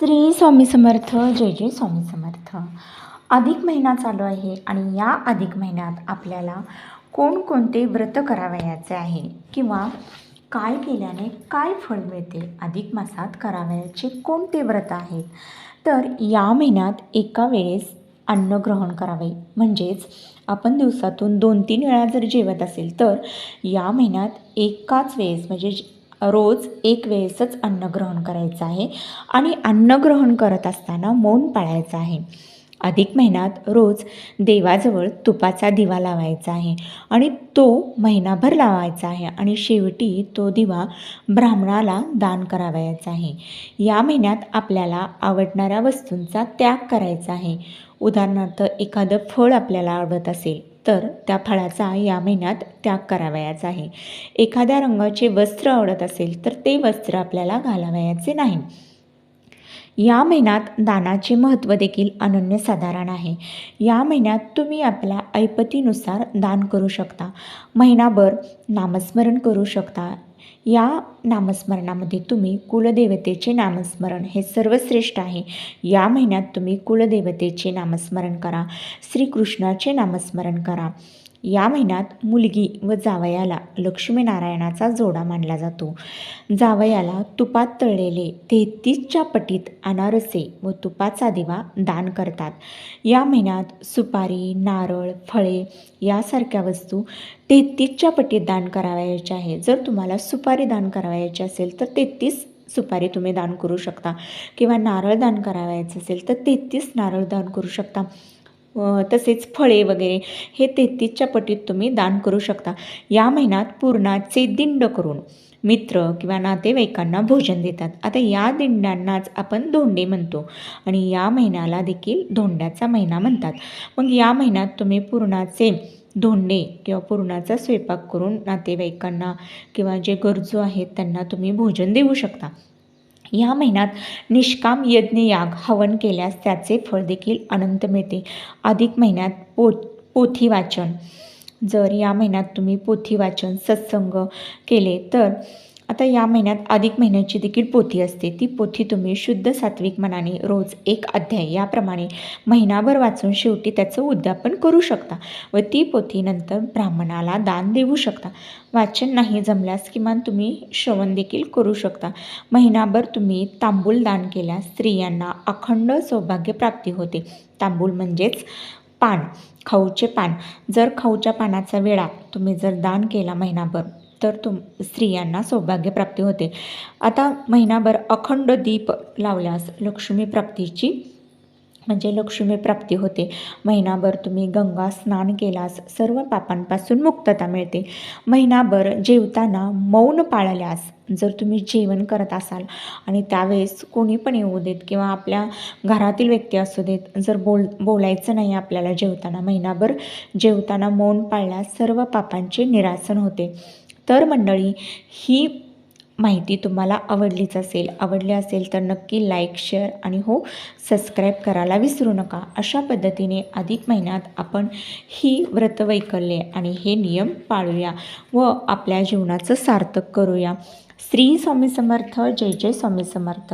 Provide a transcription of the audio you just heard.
श्री स्वामी समर्थ. जय जय स्वामी समर्थ. अधिक महिना चालू आहे आणि या अधिक महिन्यात आपल्याला कोणकोणते व्रत करावयाचे आहे किंवा काय केल्याने काय फळ मिळते, अधिक मासात करावयाचे कोणते व्रत आहेत. तर या महिन्यात एका वेळेस अन्न ग्रहण करावे, म्हणजेच आपण दिवसातून 2-3 वेळा जर जेवत असेल तर या महिन्यात एकाच वेळेस म्हणजे रोज एक वेळेसच अन्न ग्रहण करायचं आहे आणि अन्न ग्रहण करत असताना मौन पाळायचं आहे. अधिक महिन्यात रोज देवाजवळ तुपाचा दिवा लावायचा आहे आणि तो महिनाभर लावायचा आहे आणि शेवटी तो दिवा ब्राह्मणाला दान करावयाचा आहे. या महिन्यात आपल्याला आवडणाऱ्या वस्तूंचा त्याग करायचा आहे. उदाहरणार्थ एखादं फळ आपल्याला आवडत असेल तर त्या फळाचा या महिन्यात त्याग करावयाचा आहे. एखाद्या रंगाचे वस्त्र आवडत असेल तर ते वस्त्र आपल्याला घालावयाचे नाही. या महिन्यात दानाचे महत्त्व देखील अनन्यसाधारण आहे. या महिन्यात तुम्ही आपल्या ऐपतीनुसार दान करू शकता. महिनाभर नामस्मरण करू शकता. या नामस्मरणामध्ये तुम्ही कुलदेवतेचे नामस्मरण हे सर्वश्रेष्ठ आहे. या महिन्यात तुम्ही कुलदेवतेचे नामस्मरण करा, श्रीकृष्णाचे नामस्मरण करा. या महिन्यात मुलगी व जावयाला लक्ष्मीनारायणाचा जोडा मानला जातो. जावयाला तुपात तळलेले 33च्या पटीत अनारसे व तुपाचा दिवा दान करतात. या महिन्यात सुपारी, नारळ, फळे यासारख्या वस्तू 33च्या पटीत दान करावयाच्या आहे. जर तुम्हाला सुपारी दान करावयाची असेल तर 33 सुपारी तुम्ही दान करू शकता किंवा नारळ दान करावयाचं असेल तर 33 नारळ दान करू शकता. तसेच फळे वगैरे हे 33च्या पटीत तुम्ही दान करू शकता. या महिन्यात पुरणाचे दिंड करून मित्र किंवा नातेवाईकांना भोजन देतात. आता या दिंड्यांनाच आपण धोंडे म्हणतो आणि या महिन्याला देखील धोंड्याचा महिना म्हणतात. मग या महिन्यात तुम्ही पुरणाचे धोंडे किंवा पुरणाचा स्वयंपाक करून नातेवाईकांना किंवा जे गरजू आहेत त्यांना तुम्ही भोजन देऊ शकता. या महिन्यात निष्काम यज्ञयाग हवन केल्यास त्याचे फळ देखील अनंत मिळते. अधिक महिन्यात पोथी वाचन, जर या महिन्यात तुम्ही पोथी वाचन सत्संग केले तर आता या महिन्यात अधिक महिन्याची देखील पोथी असते. ती पोथी तुम्ही शुद्ध सात्विक मनाने रोज एक अध्याय याप्रमाणे महिनाभर वाचून शेवटी त्याचं उद्यापन करू शकता व ती पोथी नंतर ब्राह्मणाला दान देऊ शकता. वाचन नाही जमल्यास किमान तुम्ही श्रवण देखील करू शकता. महिनाभर तुम्ही तांबूल दान केल्यास स्त्रियांना अखंड सौभाग्य प्राप्ती होते. तांबूल म्हणजेच पान, खाऊचे पान. जर खाऊच्या पानाचा विडा तुम्ही जर दान केला महिनाभर तर स्त्रियांना सौभाग्यप्राप्ती होते. आता महिनाभर अखंड दीप लावल्यास लक्ष्मी प्राप्तीची म्हणजे लक्ष्मी प्राप्ती होते. महिनाभर तुम्ही गंगा स्नान केल्यास सर्व पापांपासून मुक्तता मिळते. महिनाभर जेवताना मौन पाळल्यास, जर तुम्ही जेवण करत असाल आणि त्यावेळेस कोणी पण येऊ देत किंवा आपल्या घरातील व्यक्ती असू देत, जर बोलायचं नाही आपल्याला जेवताना, महिनाभर जेवताना मौन पाळल्यास सर्व पापांचे निरासन होते. तर मंडळी, ही माहिती तुम्हाला आवडली असेल तर नक्की लाईक, शेअर आणि सबस्क्राईब करायला विसरू नका. अशा पद्धतीने अधिक महिन्यात आपण ही व्रतवैकल्ये आणि हे नियम पाळूया व आपल्या जीवनाचं सार्थक करूया. श्री स्वामी समर्थ. जय जय स्वामी समर्थ.